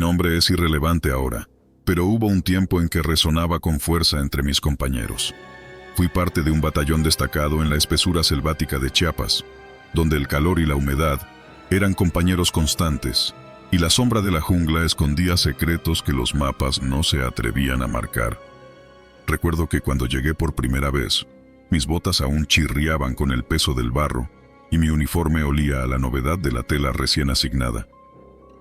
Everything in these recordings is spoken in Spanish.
nombre es irrelevante ahora, pero hubo un tiempo en que resonaba con fuerza entre mis compañeros. Fui parte de un batallón destacado en la espesura selvática de Chiapas, donde el calor y la humedad eran compañeros constantes, y la sombra de la jungla escondía secretos que los mapas no se atrevían a marcar. Recuerdo que cuando llegué por primera vez, mis botas aún chirriaban con el peso del barro, y mi uniforme olía a la novedad de la tela recién asignada.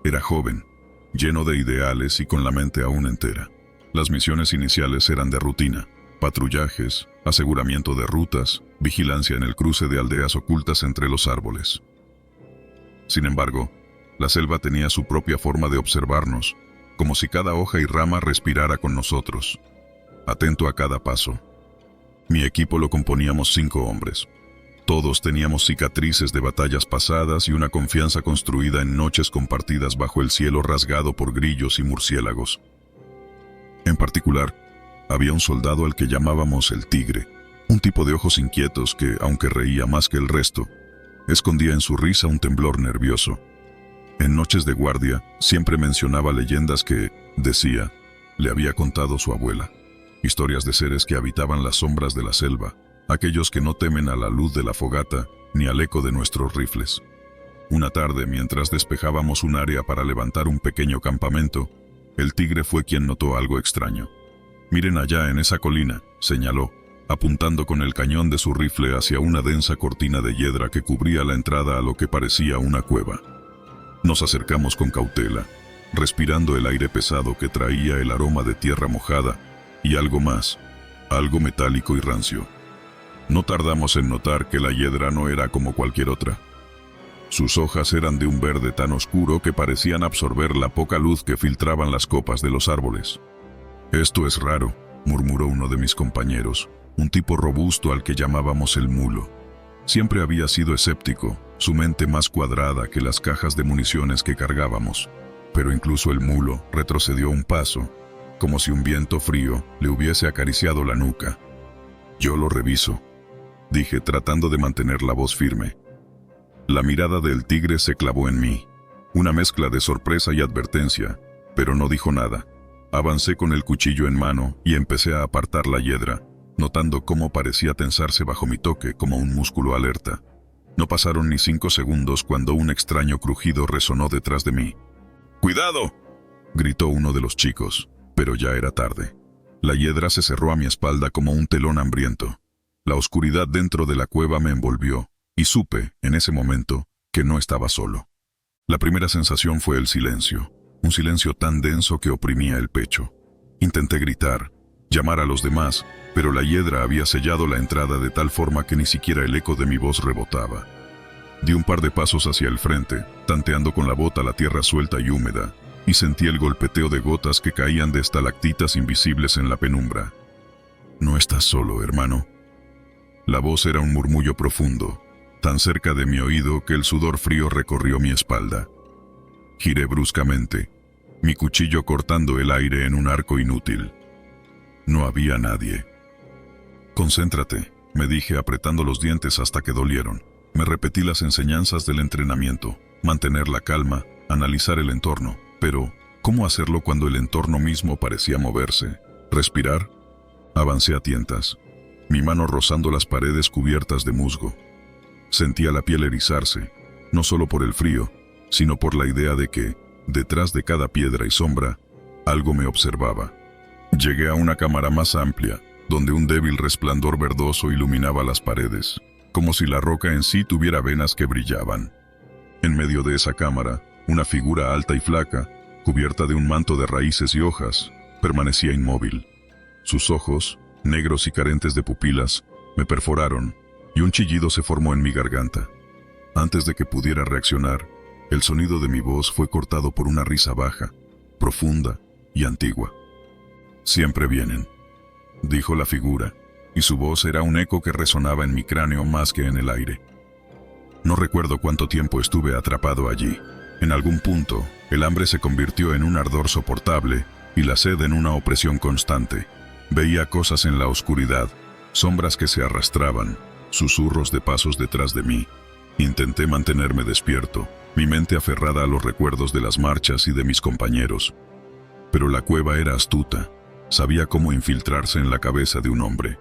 Era joven, lleno de ideales y con la mente aún entera. Las misiones iniciales eran de rutina: patrullajes, aseguramiento de rutas, vigilancia en el cruce de aldeas ocultas entre los árboles. Sin embargo, la selva tenía su propia forma de observarnos, como si cada hoja y rama respirara con nosotros, atento a cada paso. Mi equipo lo componíamos 5 hombres. Todos teníamos cicatrices de batallas pasadas y una confianza construida en noches compartidas bajo el cielo rasgado por grillos y murciélagos. En particular, había un soldado al que llamábamos el Tigre, un tipo de ojos inquietos que, aunque reía más que el resto, escondía en su risa un temblor nervioso. En noches de guardia, siempre mencionaba leyendas que, decía, le había contado su abuela. Historias de seres que habitaban las sombras de la selva, aquellos que no temen a la luz de la fogata ni al eco de nuestros rifles. Una tarde, mientras despejábamos un área para levantar un pequeño campamento, el Tigre fue quien notó algo extraño. «Miren allá en esa colina», señaló, apuntando con el cañón de su rifle hacia una densa cortina de hiedra que cubría la entrada a lo que parecía una cueva. Nos acercamos con cautela, respirando el aire pesado que traía el aroma de tierra mojada y algo más, algo metálico y rancio. No tardamos en notar que la hiedra no era como cualquier otra. Sus hojas eran de un verde tan oscuro que parecían absorber la poca luz que filtraban las copas de los árboles. «Esto es raro», murmuró uno de mis compañeros, un tipo robusto al que llamábamos el Mulo. Siempre había sido escéptico, su mente más cuadrada que las cajas de municiones que cargábamos. Pero incluso el Mulo retrocedió un paso, como si un viento frío le hubiese acariciado la nuca. «Yo lo reviso», dije, tratando de mantener la voz firme. La mirada del Tigre se clavó en mí, una mezcla de sorpresa y advertencia, pero no dijo nada. Avancé con el cuchillo en mano y empecé a apartar la hiedra, notando cómo parecía tensarse bajo mi toque como un músculo alerta. No pasaron ni 5 segundos cuando un extraño crujido resonó detrás de mí. «¡Cuidado!», gritó uno de los chicos, pero ya era tarde. La hiedra se cerró a mi espalda como un telón hambriento. La oscuridad dentro de la cueva me envolvió, y supe, en ese momento, que no estaba solo. La primera sensación fue el silencio, un silencio tan denso que oprimía el pecho. Intenté gritar, llamar a los demás, pero la hiedra había sellado la entrada de tal forma que ni siquiera el eco de mi voz rebotaba. Di un par de pasos hacia el frente, tanteando con la bota la tierra suelta y húmeda, y sentí el golpeteo de gotas que caían de estalactitas invisibles en la penumbra. «No estás solo, hermano». La voz era un murmullo profundo, tan cerca de mi oído que el sudor frío recorrió mi espalda. Giré bruscamente, mi cuchillo cortando el aire en un arco inútil. No había nadie. «Concéntrate», me dije apretando los dientes hasta que dolieron. Me repetí las enseñanzas del entrenamiento: mantener la calma, analizar el entorno. Pero, ¿cómo hacerlo cuando el entorno mismo parecía moverse? ¿Respirar? Avancé a tientas, mi mano rozando las paredes cubiertas de musgo. Sentía la piel erizarse, no solo por el frío, sino por la idea de que, detrás de cada piedra y sombra, algo me observaba. Llegué a una cámara más amplia, donde un débil resplandor verdoso iluminaba las paredes, como si la roca en sí tuviera venas que brillaban. En medio de esa cámara, una figura alta y flaca, cubierta de un manto de raíces y hojas, permanecía inmóvil. Sus ojos, negros y carentes de pupilas, me perforaron, y un chillido se formó en mi garganta. Antes de que pudiera reaccionar, el sonido de mi voz fue cortado por una risa baja, profunda y antigua. «Siempre vienen», dijo la figura, y su voz era un eco que resonaba en mi cráneo más que en el aire. No recuerdo cuánto tiempo estuve atrapado allí. En algún punto, el hambre se convirtió en un ardor soportable y la sed en una opresión constante. Veía cosas en la oscuridad, sombras que se arrastraban, susurros de pasos detrás de mí. Intenté mantenerme despierto, mi mente aferrada a los recuerdos de las marchas y de mis compañeros. Pero la cueva era astuta, sabía cómo infiltrarse en la cabeza de un hombre.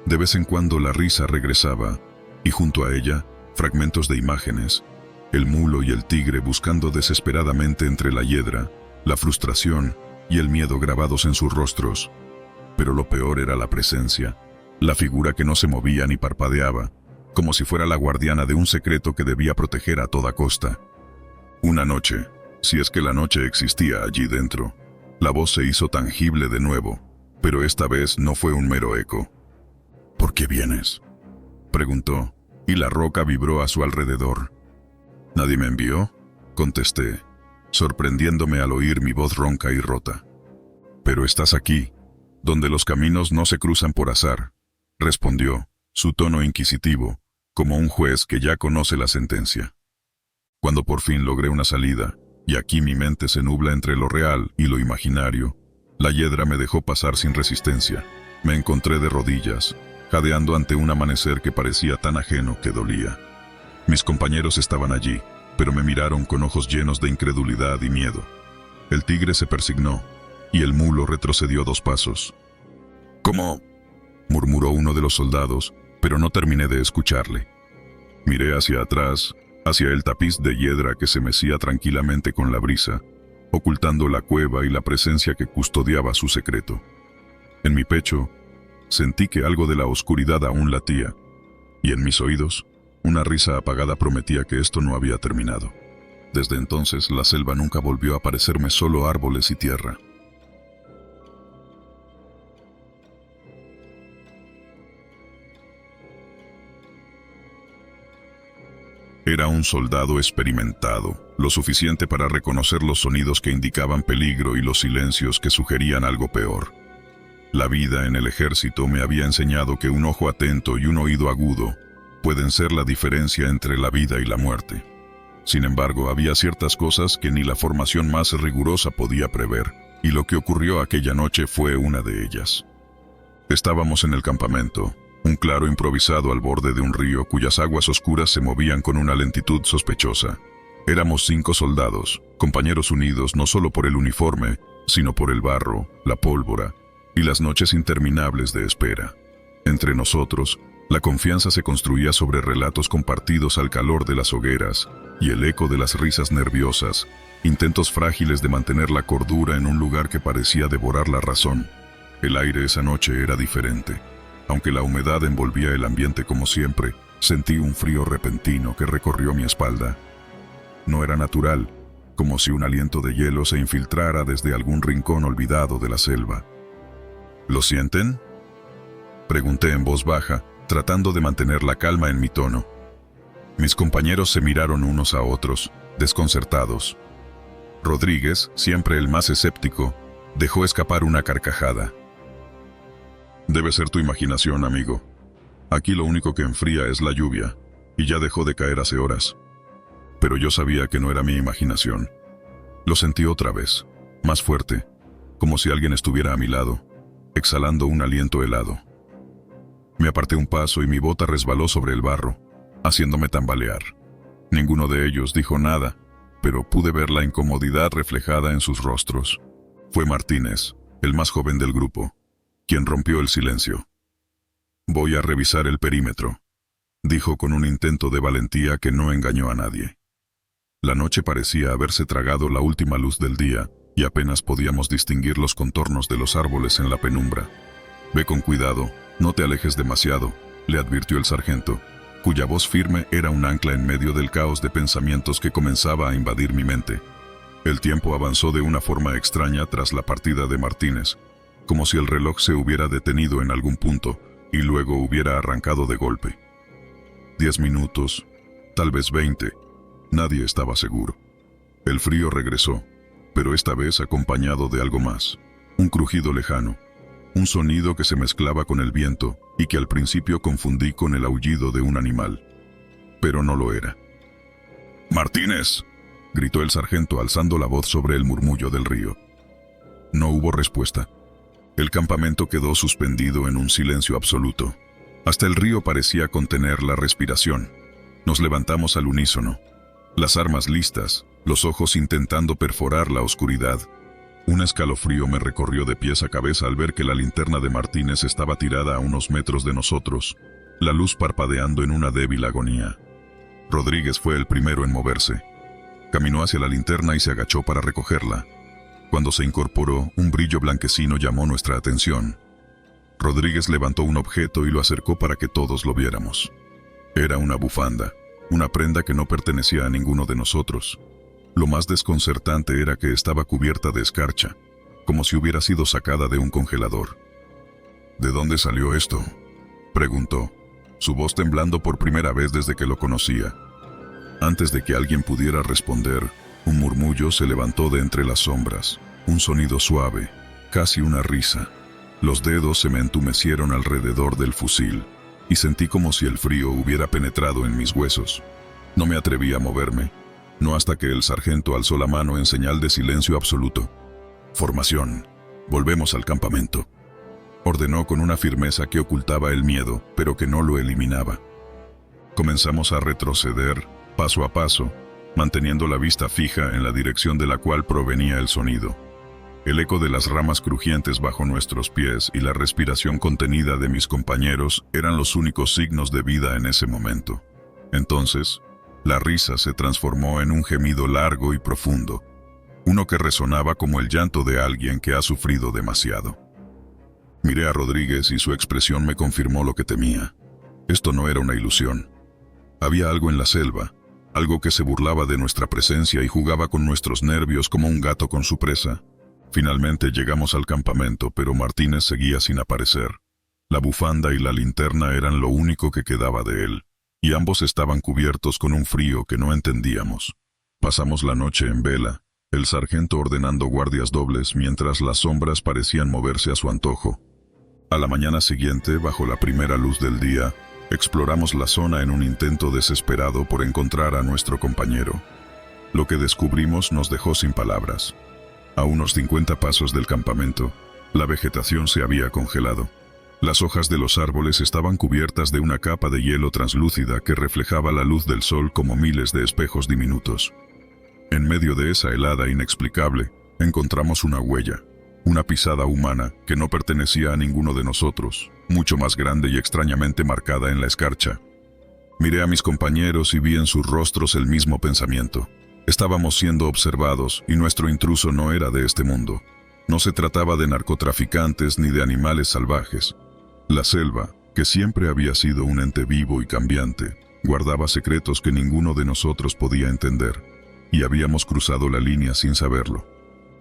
De vez en cuando la risa regresaba, y junto a ella, fragmentos de imágenes, el mulo y el tigre buscando desesperadamente entre la hiedra, la frustración y el miedo grabados en sus rostros. Pero lo peor era la presencia, la figura que no se movía ni parpadeaba, como si fuera la guardiana de un secreto que debía proteger a toda costa. Una noche, si es que la noche existía allí dentro, la voz se hizo tangible de nuevo, pero esta vez no fue un mero eco. ¿Por qué vienes?, preguntó, y la roca vibró a su alrededor. ¿Nadie me envió?, contesté, sorprendiéndome al oír mi voz ronca y rota. Pero estás aquí, donde los caminos no se cruzan por azar, respondió, su tono inquisitivo, como un juez que ya conoce la sentencia. Cuando por fin logré una salida, y aquí mi mente se nubla entre lo real y lo imaginario, la hiedra me dejó pasar sin resistencia. Me encontré de rodillas, jadeando ante un amanecer que parecía tan ajeno que dolía. Mis compañeros estaban allí, pero me miraron con ojos llenos de incredulidad y miedo. El tigre se persignó, y el mulo retrocedió 2 pasos. «¿Cómo?», murmuró uno de los soldados, pero no terminé de escucharle. Miré hacia atrás, hacia el tapiz de hiedra que se mecía tranquilamente con la brisa, ocultando la cueva y la presencia que custodiaba su secreto. En mi pecho, sentí que algo de la oscuridad aún latía, y en mis oídos, una risa apagada prometía que esto no había terminado. Desde entonces, la selva nunca volvió a parecerme solo árboles y tierra. Era un soldado experimentado, lo suficiente para reconocer los sonidos que indicaban peligro y los silencios que sugerían algo peor. La vida en el ejército me había enseñado que un ojo atento y un oído agudo pueden ser la diferencia entre la vida y la muerte. Sin embargo, había ciertas cosas que ni la formación más rigurosa podía prever, y lo que ocurrió aquella noche fue una de ellas. Estábamos en el campamento, un claro improvisado al borde de un río cuyas aguas oscuras se movían con una lentitud sospechosa. Éramos 5 soldados, compañeros unidos no solo por el uniforme, sino por el barro, la pólvora y las noches interminables de espera. Entre nosotros, la confianza se construía sobre relatos compartidos al calor de las hogueras y el eco de las risas nerviosas, intentos frágiles de mantener la cordura en un lugar que parecía devorar la razón. El aire esa noche era diferente. Aunque la humedad envolvía el ambiente como siempre, sentí un frío repentino que recorrió mi espalda. No era natural, como si un aliento de hielo se infiltrara desde algún rincón olvidado de la selva. ¿Lo sienten?, pregunté en voz baja, tratando de mantener la calma en mi tono. Mis compañeros se miraron unos a otros, desconcertados. Rodríguez, siempre el más escéptico, dejó escapar una carcajada. «Debe ser tu imaginación, amigo. Aquí lo único que enfría es la lluvia, y ya dejó de caer hace horas». Pero yo sabía que no era mi imaginación. Lo sentí otra vez, más fuerte, como si alguien estuviera a mi lado, exhalando un aliento helado. Me aparté un paso y mi bota resbaló sobre el barro, haciéndome tambalear. Ninguno de ellos dijo nada, pero pude ver la incomodidad reflejada en sus rostros. Fue Martínez, el más joven del grupo, quien rompió el silencio. «Voy a revisar el perímetro», dijo con un intento de valentía que no engañó a nadie. La noche parecía haberse tragado la última luz del día y apenas podíamos distinguir los contornos de los árboles en la penumbra. «Ve con cuidado, no te alejes demasiado», le advirtió el sargento, cuya voz firme era un ancla en medio del caos de pensamientos que comenzaba a invadir mi mente. El tiempo avanzó de una forma extraña tras la partida de Martínez, como si el reloj se hubiera detenido en algún punto y luego hubiera arrancado de golpe. 10 minutos, tal vez 20, nadie estaba seguro. El frío regresó, pero esta vez acompañado de algo más, un crujido lejano, un sonido que se mezclaba con el viento y que al principio confundí con el aullido de un animal. Pero no lo era. «¡Martínez!», gritó el sargento alzando la voz sobre el murmullo del río. No hubo respuesta. El campamento quedó suspendido en un silencio absoluto. Hasta el río parecía contener la respiración. Nos levantamos al unísono. Las armas listas, los ojos intentando perforar la oscuridad. Un escalofrío me recorrió de pies a cabeza al ver que la linterna de Martínez estaba tirada a unos metros de nosotros, la luz parpadeando en una débil agonía. Rodríguez fue el primero en moverse. Caminó hacia la linterna y se agachó para recogerla. Cuando se incorporó, un brillo blanquecino llamó nuestra atención. Rodríguez levantó un objeto y lo acercó para que todos lo viéramos. Era una bufanda, una prenda que no pertenecía a ninguno de nosotros. Lo más desconcertante era que estaba cubierta de escarcha, como si hubiera sido sacada de un congelador. ¿De dónde salió esto?, preguntó, su voz temblando por primera vez desde que lo conocía. Antes de que alguien pudiera responder, un murmullo se levantó de entre las sombras, un sonido suave, casi una risa. Los dedos se me entumecieron alrededor del fusil, y sentí como si el frío hubiera penetrado en mis huesos. No me atreví a moverme, no hasta que el sargento alzó la mano en señal de silencio absoluto. «Formación, volvemos al campamento», ordenó con una firmeza que ocultaba el miedo, pero que no lo eliminaba. Comenzamos a retroceder, paso a paso, manteniendo la vista fija en la dirección de la cual provenía el sonido. El eco de las ramas crujientes bajo nuestros pies y la respiración contenida de mis compañeros eran los únicos signos de vida en ese momento. Entonces, la risa se transformó en un gemido largo y profundo, uno que resonaba como el llanto de alguien que ha sufrido demasiado. Miré a Rodríguez y su expresión me confirmó lo que temía. Esto no era una ilusión. Había algo en la selva, algo que se burlaba de nuestra presencia y jugaba con nuestros nervios como un gato con su presa. Finalmente llegamos al campamento, pero Martínez seguía sin aparecer. La bufanda y la linterna eran lo único que quedaba de él, y ambos estaban cubiertos con un frío que no entendíamos. Pasamos la noche en vela, el sargento ordenando guardias dobles mientras las sombras parecían moverse a su antojo. A la mañana siguiente, bajo la primera luz del día, exploramos la zona en un intento desesperado por encontrar a nuestro compañero. Lo que descubrimos nos dejó sin palabras. A unos 50 pasos del campamento, la vegetación se había congelado. Las hojas de los árboles estaban cubiertas de una capa de hielo translúcida que reflejaba la luz del sol como miles de espejos diminutos. En medio de esa helada inexplicable, encontramos una huella, una pisada humana que no pertenecía a ninguno de nosotros, mucho más grande y extrañamente marcada en la escarcha. Miré a mis compañeros y vi en sus rostros el mismo pensamiento. Estábamos siendo observados y nuestro intruso no era de este mundo. No se trataba de narcotraficantes ni de animales salvajes. La selva, que siempre había sido un ente vivo y cambiante, guardaba secretos que ninguno de nosotros podía entender, y habíamos cruzado la línea sin saberlo.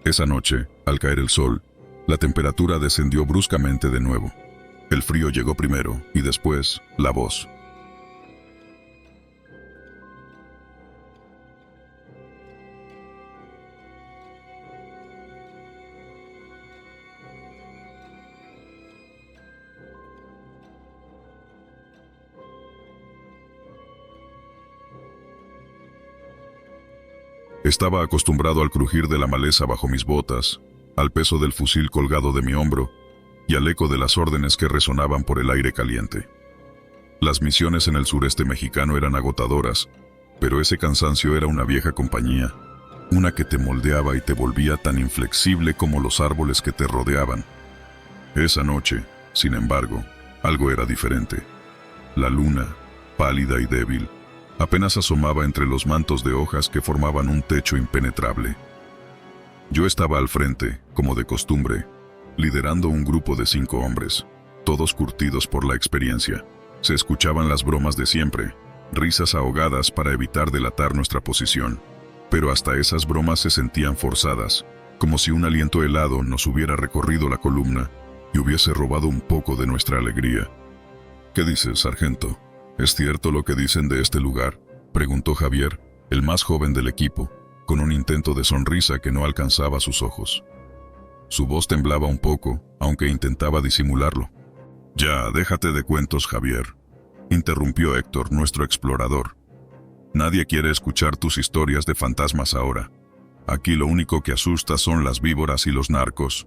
Esa noche, al caer el sol, la temperatura descendió bruscamente de nuevo. El frío llegó primero y después la voz. Estaba acostumbrado al crujir de la maleza bajo mis botas, al peso del fusil colgado de mi hombro y al eco de las órdenes que resonaban por el aire caliente. Las misiones en el sureste mexicano eran agotadoras, pero ese cansancio era una vieja compañía, una que te moldeaba y te volvía tan inflexible como los árboles que te rodeaban. Esa noche, sin embargo, algo era diferente. La luna, pálida y débil, apenas asomaba entre los mantos de hojas que formaban un techo impenetrable. Yo estaba al frente, como de costumbre, liderando un grupo de 5 hombres, todos curtidos por la experiencia. Se escuchaban las bromas de siempre, risas ahogadas para evitar delatar nuestra posición, pero hasta esas bromas se sentían forzadas, como si un aliento helado nos hubiera recorrido la columna y hubiese robado un poco de nuestra alegría. «¿Qué dices, sargento? ¿Es cierto lo que dicen de este lugar?», preguntó Javier, el más joven del equipo, con un intento de sonrisa que no alcanzaba sus ojos. Su voz temblaba un poco, aunque intentaba disimularlo. «Ya, déjate de cuentos, Javier», interrumpió Héctor, nuestro explorador. «Nadie quiere escuchar tus historias de fantasmas ahora. Aquí lo único que asusta son las víboras y los narcos».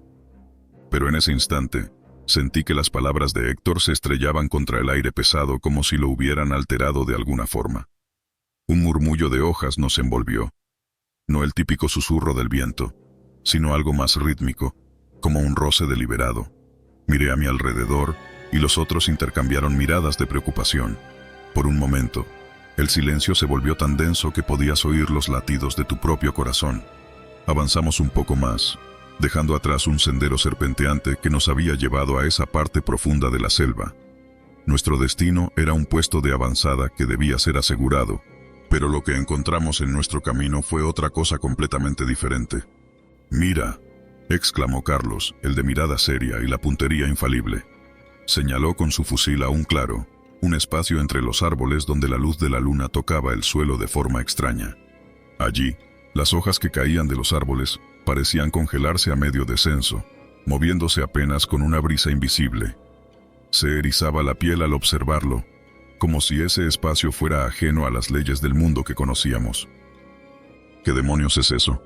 Pero en ese instante, sentí que las palabras de Héctor se estrellaban contra el aire pesado como si lo hubieran alterado de alguna forma. Un murmullo de hojas nos envolvió. No el típico susurro del viento, sino algo más rítmico, como un roce deliberado. Miré a mi alrededor y los otros intercambiaron miradas de preocupación. Por un momento, el silencio se volvió tan denso que podías oír los latidos de tu propio corazón. Avanzamos un poco más, dejando atrás un sendero serpenteante que nos había llevado a esa parte profunda de la selva. Nuestro destino era un puesto de avanzada que debía ser asegurado, pero lo que encontramos en nuestro camino fue otra cosa completamente diferente. «Mira», exclamó Carlos, el de mirada seria y la puntería infalible. Señaló con su fusil a un claro, un espacio entre los árboles donde la luz de la luna tocaba el suelo de forma extraña. Allí, las hojas que caían de los árboles parecían congelarse a medio descenso, moviéndose apenas con una brisa invisible. Se erizaba la piel al observarlo, como si ese espacio fuera ajeno a las leyes del mundo que conocíamos. «¿Qué demonios es eso?»,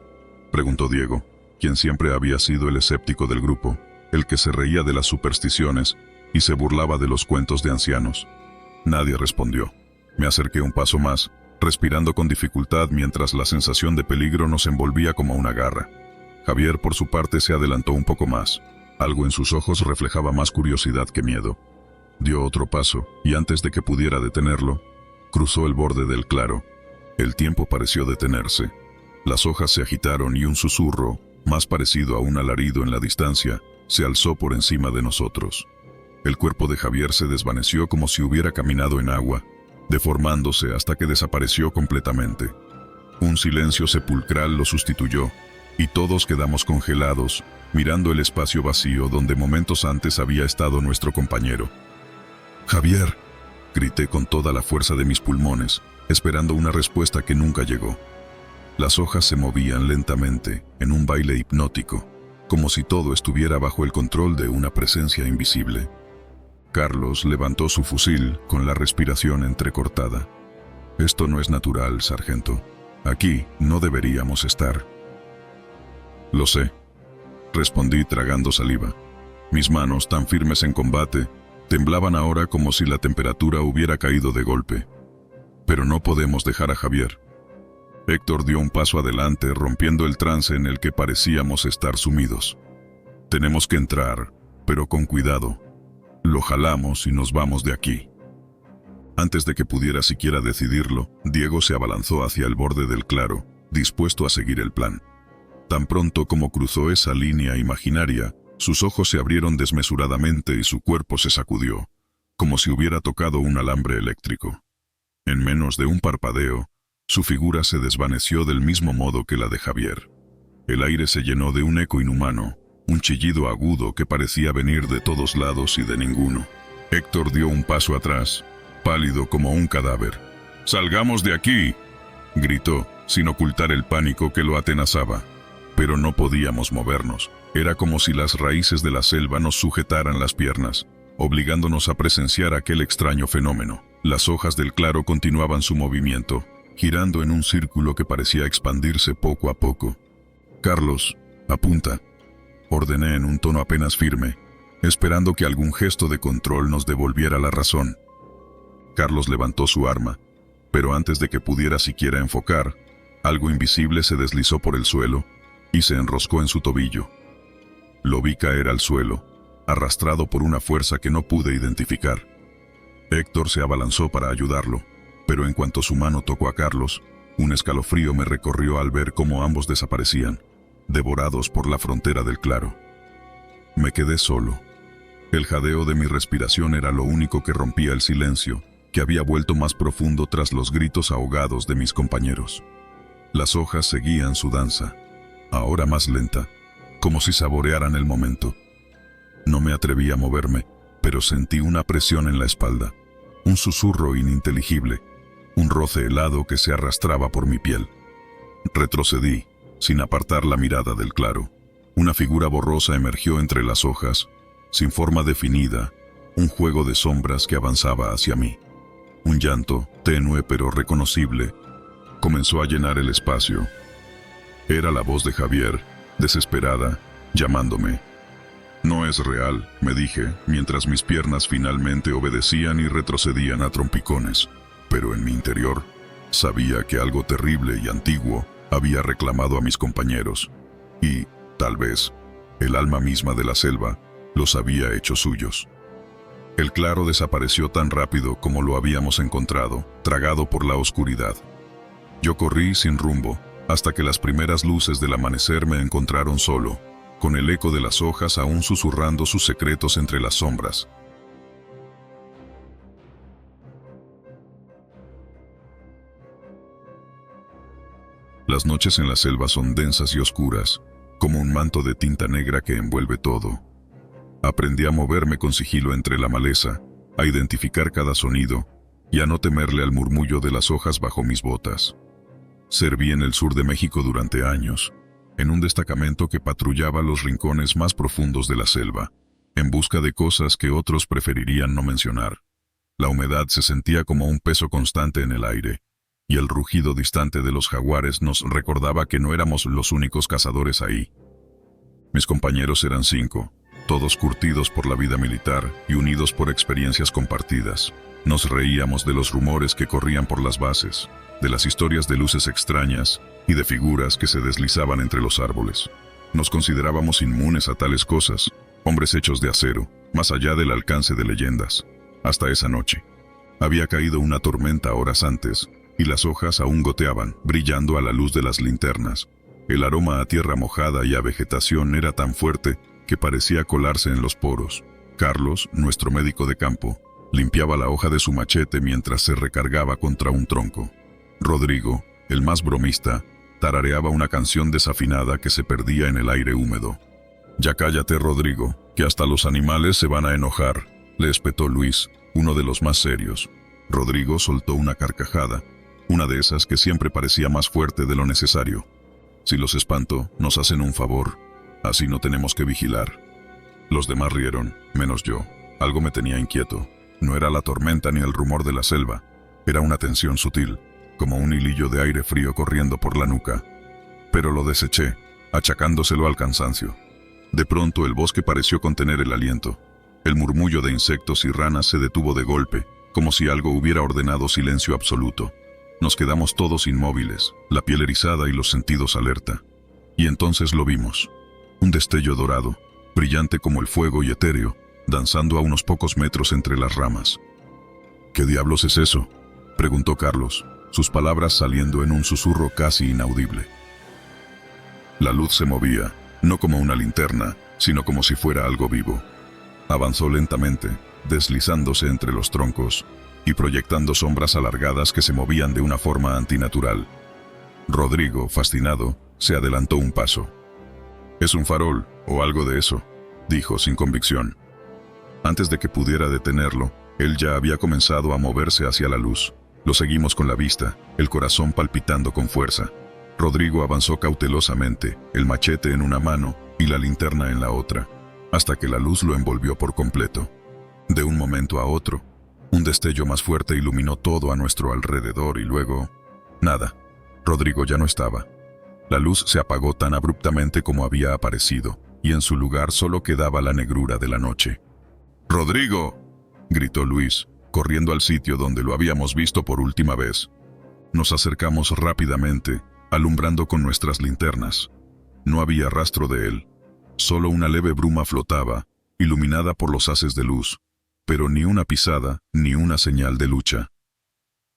preguntó Diego, quien siempre había sido el escéptico del grupo, el que se reía de las supersticiones y se burlaba de los cuentos de ancianos. Nadie respondió. Me acerqué un paso más, respirando con dificultad mientras la sensación de peligro nos envolvía como una garra. Javier, por su parte, se adelantó un poco más. Algo en sus ojos reflejaba más curiosidad que miedo. Dio otro paso, y antes de que pudiera detenerlo, cruzó el borde del claro. El tiempo pareció detenerse. Las hojas se agitaron y un susurro, más parecido a un alarido en la distancia, se alzó por encima de nosotros. El cuerpo de Javier se desvaneció como si hubiera caminado en agua, deformándose hasta que desapareció completamente. Un silencio sepulcral lo sustituyó, y todos quedamos congelados, mirando el espacio vacío donde momentos antes había estado nuestro compañero. «Javier», grité con toda la fuerza de mis pulmones, esperando una respuesta que nunca llegó. Las hojas se movían lentamente, en un baile hipnótico, como si todo estuviera bajo el control de una presencia invisible. Carlos levantó su fusil con la respiración entrecortada. «Esto no es natural, sargento. Aquí no deberíamos estar». «Lo sé», respondí tragando saliva. Mis manos, tan firmes en combate, temblaban ahora como si la temperatura hubiera caído de golpe. «Pero no podemos dejar a Javier». Héctor dio un paso adelante, rompiendo el trance en el que parecíamos estar sumidos. «Tenemos que entrar, pero con cuidado. Lo jalamos y nos vamos de aquí». Antes de que pudiera siquiera decidirlo, Diego se abalanzó hacia el borde del claro, dispuesto a seguir el plan. Tan pronto como cruzó esa línea imaginaria, sus ojos se abrieron desmesuradamente y su cuerpo se sacudió, como si hubiera tocado un alambre eléctrico. En menos de un parpadeo, su figura se desvaneció del mismo modo que la de Javier. El aire se llenó de un eco inhumano, un chillido agudo que parecía venir de todos lados y de ninguno. Héctor dio un paso atrás, pálido como un cadáver. «¡Salgamos de aquí!», gritó, sin ocultar el pánico que lo atenazaba. Pero no podíamos movernos. Era como si las raíces de la selva nos sujetaran las piernas, obligándonos a presenciar aquel extraño fenómeno. Las hojas del claro continuaban su movimiento, girando en un círculo que parecía expandirse poco a poco. «Carlos, apunta», ordené en un tono apenas firme, esperando que algún gesto de control nos devolviera la razón. Carlos levantó su arma, pero antes de que pudiera siquiera enfocar, algo invisible se deslizó por el suelo y se enroscó en su tobillo. Lo vi caer al suelo, arrastrado por una fuerza que no pude identificar. Héctor se abalanzó para ayudarlo, pero en cuanto su mano tocó a Carlos, un escalofrío me recorrió al ver cómo ambos desaparecían, devorados por la frontera del claro. Me quedé solo. El jadeo de mi respiración era lo único que rompía el silencio, que había vuelto más profundo tras los gritos ahogados de mis compañeros. Las hojas seguían su danza, ahora más lenta, como si saborearan el momento. No me atreví a moverme, pero sentí una presión en la espalda, un susurro ininteligible, un roce helado que se arrastraba por mi piel. Retrocedí, sin apartar la mirada del claro. Una figura borrosa emergió entre las hojas, sin forma definida, un juego de sombras que avanzaba hacia mí. Un llanto, tenue pero reconocible, comenzó a llenar el espacio. Era la voz de Javier, desesperada, llamándome. «No es real», me dije, mientras mis piernas finalmente obedecían y retrocedían a trompicones. Pero en mi interior, Sabía que algo terrible y antiguo había reclamado a mis compañeros, y, tal vez, el alma misma de la selva los había hecho suyos. El claro desapareció tan rápido como lo habíamos encontrado, tragado por la oscuridad. Yo corrí sin rumbo, hasta que las primeras luces del amanecer me encontraron solo, con el eco de las hojas aún susurrando sus secretos entre las sombras. Las noches en la selva son densas y oscuras, como un manto de tinta negra que envuelve todo. Aprendí a moverme con sigilo entre la maleza, a identificar cada sonido y a no temerle al murmullo de las hojas bajo mis botas. Serví en el sur de México durante años, en un destacamento que patrullaba los rincones más profundos de la selva, en busca de cosas que otros preferirían no mencionar. La humedad se sentía como un peso constante en el aire, y el rugido distante de los jaguares nos recordaba que no éramos los únicos cazadores ahí. Mis compañeros eran 5, todos curtidos por la vida militar y unidos por experiencias compartidas. Nos reíamos de los rumores que corrían por las bases, de las historias de luces extrañas y de figuras que se deslizaban entre los árboles. Nos considerábamos inmunes a tales cosas, hombres hechos de acero, más allá del alcance de leyendas. Hasta esa noche. Había caído una tormenta horas antes, y las hojas aún goteaban, brillando a la luz de las linternas. El aroma a tierra mojada y a vegetación era tan fuerte que parecía colarse en los poros. Carlos, nuestro médico de campo, limpiaba la hoja de su machete mientras se recargaba contra un tronco. Rodrigo, el más bromista, tarareaba una canción desafinada que se perdía en el aire húmedo. «Ya cállate, Rodrigo, que hasta los animales se van a enojar», le espetó Luis, uno de los más serios. Rodrigo soltó una carcajada, una de esas que siempre parecía más fuerte de lo necesario. «Si los espanto, nos hacen un favor. Así no tenemos que vigilar». Los demás rieron, menos yo. Algo me tenía inquieto. No era la tormenta ni el rumor de la selva. Era una tensión sutil, como un hilillo de aire frío corriendo por la nuca. Pero lo deseché, achacándoselo al cansancio. De pronto el bosque pareció contener el aliento. El murmullo de insectos y ranas se detuvo de golpe, como si algo hubiera ordenado silencio absoluto. Nos quedamos todos inmóviles, la piel erizada y los sentidos alerta. Y entonces lo vimos. Un destello dorado, brillante como el fuego y etéreo, danzando a unos pocos metros entre las ramas. «¿Qué diablos es eso?», preguntó Carlos, sus palabras saliendo en un susurro casi inaudible. La luz se movía, no como una linterna, sino como si fuera algo vivo. Avanzó lentamente, deslizándose entre los troncos y proyectando sombras alargadas que se movían de una forma antinatural. Rodrigo, fascinado, se adelantó un paso. «Es un farol, o algo de eso», dijo sin convicción. Antes de que pudiera detenerlo, él ya había comenzado a moverse hacia la luz. Lo seguimos con la vista, el corazón palpitando con fuerza. Rodrigo avanzó cautelosamente, el machete en una mano y la linterna en la otra, hasta que la luz lo envolvió por completo. De un momento a otro, un destello más fuerte iluminó todo a nuestro alrededor y luego... nada. Rodrigo ya no estaba. La luz se apagó tan abruptamente como había aparecido, y en su lugar solo quedaba la negrura de la noche. «¡Rodrigo!», gritó Luis, corriendo al sitio donde lo habíamos visto por última vez. Nos acercamos rápidamente, alumbrando con nuestras linternas. No había rastro de él. Solo una leve bruma flotaba, iluminada por los haces de luz, pero ni una pisada, ni una señal de lucha.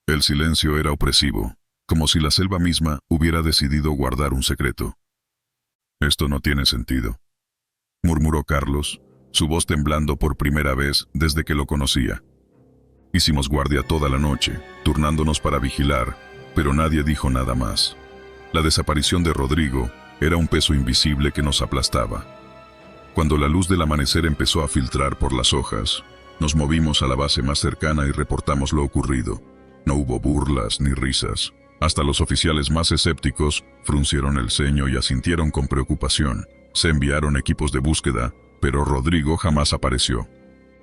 El silencio era opresivo, como si la selva misma hubiera decidido guardar un secreto. «Esto no tiene sentido», murmuró Carlos, su voz temblando por primera vez desde que lo conocía. Hicimos guardia toda la noche, turnándonos para vigilar, pero nadie dijo nada más. La desaparición de Rodrigo era un peso invisible que nos aplastaba. Cuando la luz del amanecer empezó a filtrar por las hojas, nos movimos a la base más cercana y reportamos lo ocurrido. No hubo burlas ni risas. Hasta los oficiales más escépticos fruncieron el ceño y asintieron con preocupación. Se enviaron equipos de búsqueda, pero Rodrigo jamás apareció.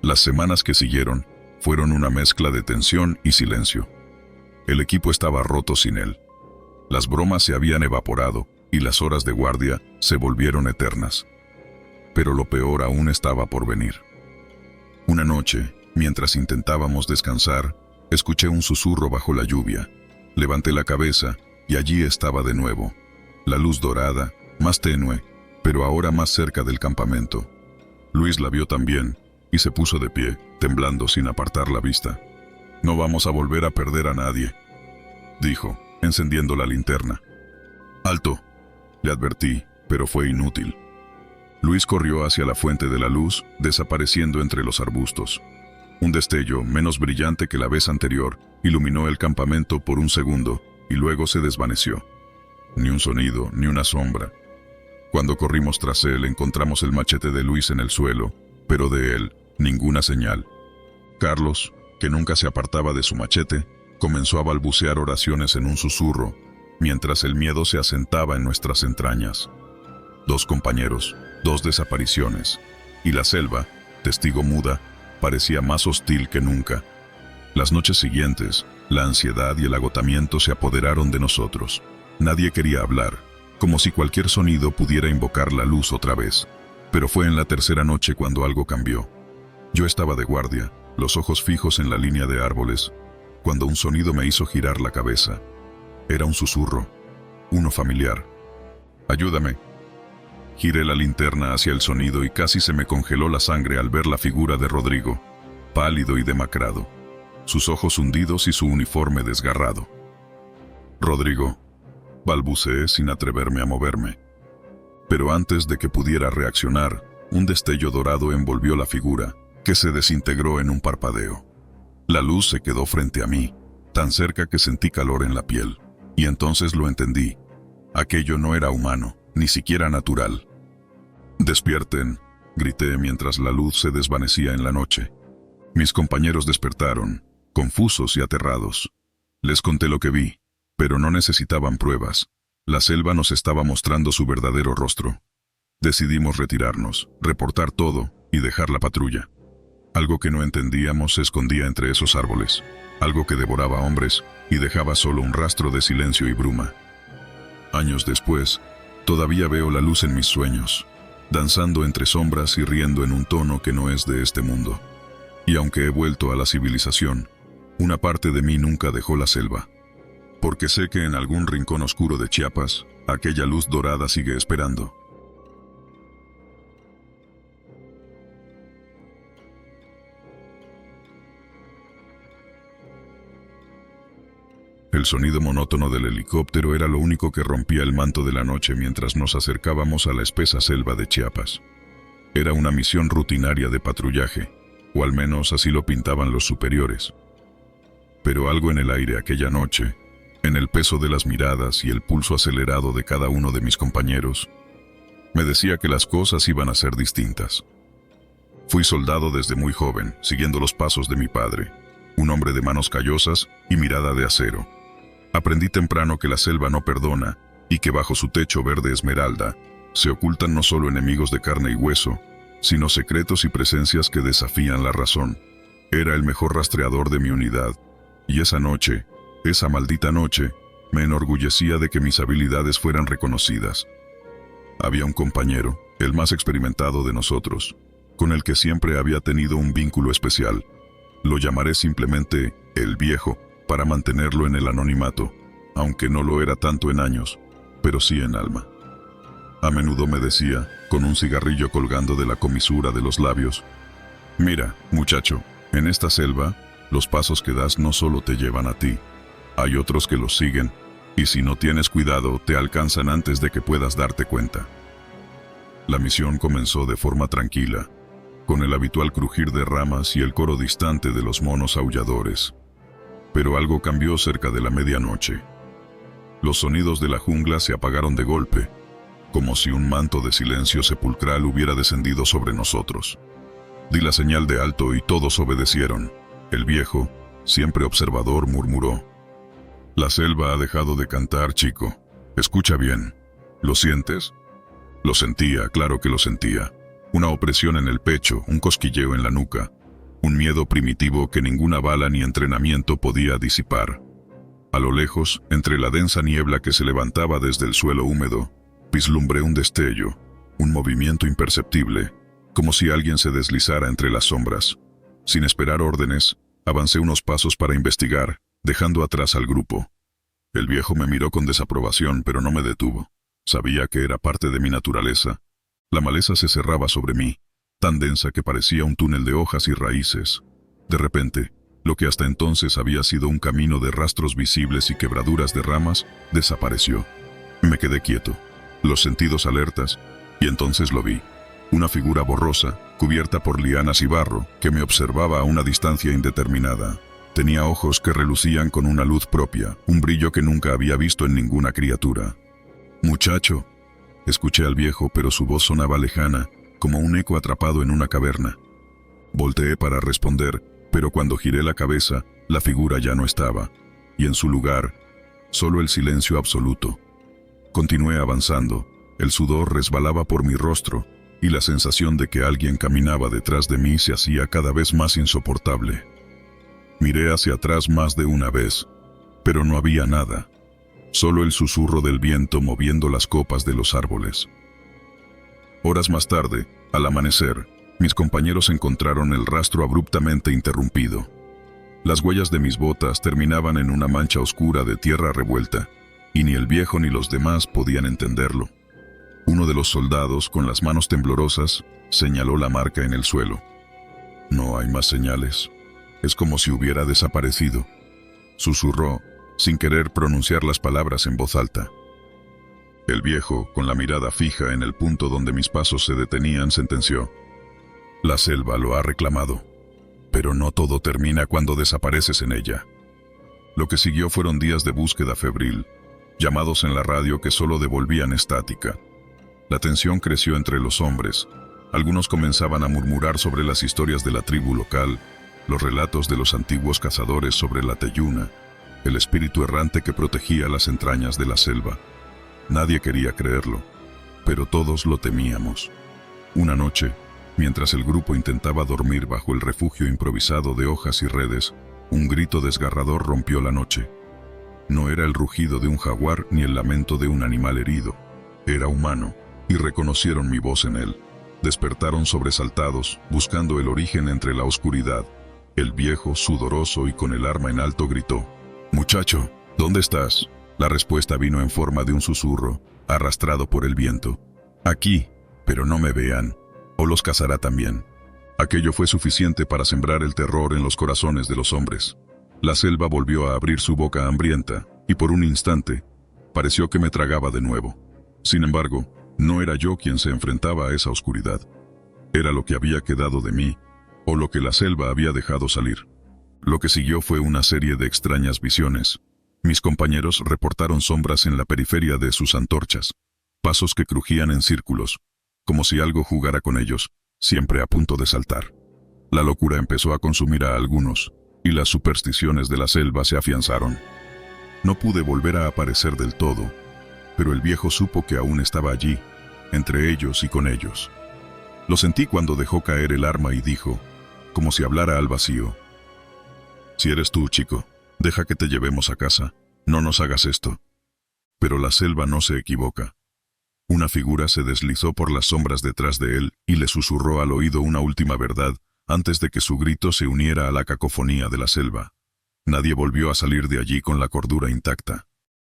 Las semanas que siguieron fueron una mezcla de tensión y silencio. El equipo estaba roto sin él. Las bromas se habían evaporado y las horas de guardia se volvieron eternas. Pero lo peor aún estaba por venir. Una noche, mientras intentábamos descansar, escuché un susurro bajo la lluvia. Levanté la cabeza y allí estaba de nuevo. La luz dorada, más tenue, pero ahora más cerca del campamento. Luis la vio también y se puso de pie, temblando sin apartar la vista. «No vamos a volver a perder a nadie», dijo, encendiendo la linterna. «Alto», le advertí, pero fue inútil. Luis corrió hacia la fuente de la luz, desapareciendo entre los arbustos. Un destello, menos brillante que la vez anterior, iluminó el campamento por un segundo y luego se desvaneció. Ni un sonido, ni una sombra. Cuando corrimos tras él, encontramos el machete de Luis en el suelo, pero de él, ninguna señal. Carlos, que nunca se apartaba de su machete, comenzó a balbucear oraciones en un susurro, mientras el miedo se asentaba en nuestras entrañas. 2 compañeros, 2 desapariciones, y la selva, testigo muda, parecía más hostil que nunca. Las noches siguientes, la ansiedad y el agotamiento se apoderaron de nosotros. Nadie quería hablar, como si cualquier sonido pudiera invocar la luz otra vez. Pero fue en la tercera noche cuando algo cambió. Yo estaba de guardia, los ojos fijos en la línea de árboles, cuando un sonido me hizo girar la cabeza. Era un susurro, uno familiar. «Ayúdame». Giré la linterna hacia el sonido y casi se me congeló la sangre al ver la figura de Rodrigo, pálido y demacrado, sus ojos hundidos y su uniforme desgarrado. «Rodrigo», balbuceé sin atreverme a moverme. Pero antes de que pudiera reaccionar, un destello dorado envolvió la figura, que se desintegró en un parpadeo. La luz se quedó frente a mí, tan cerca que sentí calor en la piel, y entonces lo entendí. Aquello no era humano, ni siquiera natural. «Despierten», grité mientras la luz se desvanecía en la noche. Mis compañeros despertaron, confusos y aterrados. Les conté lo que vi, pero no necesitaban pruebas. La selva nos estaba mostrando su verdadero rostro. Decidimos retirarnos, reportar todo y dejar la patrulla. Algo que no entendíamos se escondía entre esos árboles, algo que devoraba hombres y dejaba solo un rastro de silencio y bruma. Años después, todavía veo la luz en mis sueños, danzando entre sombras y riendo en un tono que no es de este mundo. Y aunque he vuelto a la civilización, una parte de mí nunca dejó la selva. Porque sé que en algún rincón oscuro de Chiapas, aquella luz dorada sigue esperando. El sonido monótono del helicóptero era lo único que rompía el manto de la noche mientras nos acercábamos a la espesa selva de Chiapas. Era una misión rutinaria de patrullaje, o al menos así lo pintaban los superiores. Pero algo en el aire aquella noche, en el peso de las miradas y el pulso acelerado de cada uno de mis compañeros, me decía que las cosas iban a ser distintas. Fui soldado desde muy joven, siguiendo los pasos de mi padre, un hombre de manos callosas y mirada de acero. Aprendí temprano que la selva no perdona y que bajo su techo verde esmeralda se ocultan no solo enemigos de carne y hueso, sino secretos y presencias que desafían la razón. Era el mejor rastreador de mi unidad, y esa noche, esa maldita noche, me enorgullecía de que mis habilidades fueran reconocidas. Había un compañero, el más experimentado de nosotros, con el que siempre había tenido un vínculo especial. Lo llamaré simplemente el Viejo, para mantenerlo en el anonimato, aunque no lo era tanto en años, pero sí en alma. A menudo me decía, con un cigarrillo colgando de la comisura de los labios: «Mira, muchacho, en esta selva, los pasos que das no solo te llevan a ti, hay otros que los siguen, y si no tienes cuidado, te alcanzan antes de que puedas darte cuenta». La misión comenzó de forma tranquila, con el habitual crujir de ramas y el coro distante de los monos aulladores. Pero algo cambió cerca de la medianoche. Los sonidos de la jungla se apagaron de golpe, como si un manto de silencio sepulcral hubiera descendido sobre nosotros. Di la señal de alto y todos obedecieron. El Viejo, siempre observador, murmuró: «La selva ha dejado de cantar, chico. Escucha bien. ¿Lo sientes?» Lo sentía, claro que lo sentía. Una opresión en el pecho, un cosquilleo en la nuca, un miedo primitivo que ninguna bala ni entrenamiento podía disipar. A lo lejos, entre la densa niebla que se levantaba desde el suelo húmedo, vislumbré un destello, un movimiento imperceptible, como si alguien se deslizara entre las sombras. Sin esperar órdenes, avancé unos pasos para investigar, dejando atrás al grupo. El viejo me miró con desaprobación, pero no me detuvo. Sabía que era parte de mi naturaleza. La maleza se cerraba sobre mí, tan densa que parecía un túnel de hojas y raíces. De repente, lo que hasta entonces había sido un camino de rastros visibles y quebraduras de ramas, desapareció. Me quedé quieto, los sentidos alertas, y entonces lo vi. Una figura borrosa, cubierta por lianas y barro, que me observaba a una distancia indeterminada. Tenía ojos que relucían con una luz propia, un brillo que nunca había visto en ninguna criatura. «Muchacho», escuché al viejo, pero su voz sonaba lejana, como un eco atrapado en una caverna. Volteé para responder, pero cuando giré la cabeza, la figura ya no estaba, y en su lugar, solo el silencio absoluto. Continué avanzando, el sudor resbalaba por mi rostro, y la sensación de que alguien caminaba detrás de mí se hacía cada vez más insoportable. Miré hacia atrás más de una vez, pero no había nada, solo el susurro del viento moviendo las copas de los árboles. Horas más tarde, al amanecer, mis compañeros encontraron el rastro abruptamente interrumpido. Las huellas de mis botas terminaban en una mancha oscura de tierra revuelta, y ni el viejo ni los demás podían entenderlo. Uno de los soldados, con las manos temblorosas, señaló la marca en el suelo. «No hay más señales. Es como si hubiera desaparecido», susurró, sin querer pronunciar las palabras en voz alta. El viejo, con la mirada fija en el punto donde mis pasos se detenían, sentenció: «La selva lo ha reclamado, pero no todo termina cuando desapareces en ella». Lo que siguió fueron días de búsqueda febril, llamados en la radio que solo devolvían estática. La tensión creció entre los hombres. Algunos comenzaban a murmurar sobre las historias de la tribu local, los relatos de los antiguos cazadores sobre la Teyuna, el espíritu errante que protegía las entrañas de la selva. Nadie quería creerlo, pero todos lo temíamos. Una noche, mientras el grupo intentaba dormir bajo el refugio improvisado de hojas y redes, un grito desgarrador rompió la noche. No era el rugido de un jaguar ni el lamento de un animal herido. Era humano, y reconocieron mi voz en él. Despertaron sobresaltados, buscando el origen entre la oscuridad. El viejo, sudoroso y con el arma en alto, gritó: «Muchacho, ¿dónde estás?». La respuesta vino en forma de un susurro, arrastrado por el viento: «Aquí, pero no me vean, o los cazará también». Aquello fue suficiente para sembrar el terror en los corazones de los hombres. La selva volvió a abrir su boca hambrienta, y por un instante, pareció que me tragaba de nuevo. Sin embargo, no era yo quien se enfrentaba a esa oscuridad. Era lo que había quedado de mí, o lo que la selva había dejado salir. Lo que siguió fue una serie de extrañas visiones. Mis compañeros reportaron sombras en la periferia de sus antorchas, pasos que crujían en círculos, como si algo jugara con ellos, siempre a punto de saltar. La locura empezó a consumir a algunos, y las supersticiones de la selva se afianzaron. No pude volver a aparecer del todo, pero el viejo supo que aún estaba allí, entre ellos y con ellos. Lo sentí cuando dejó caer el arma y dijo, como si hablara al vacío: «Si eres tú, chico, deja que te llevemos a casa, no nos hagas esto». Pero la selva no se equivoca. Una figura se deslizó por las sombras detrás de él y le susurró al oído una última verdad antes de que su grito se uniera a la cacofonía de la selva. Nadie volvió a salir de allí con la cordura intacta.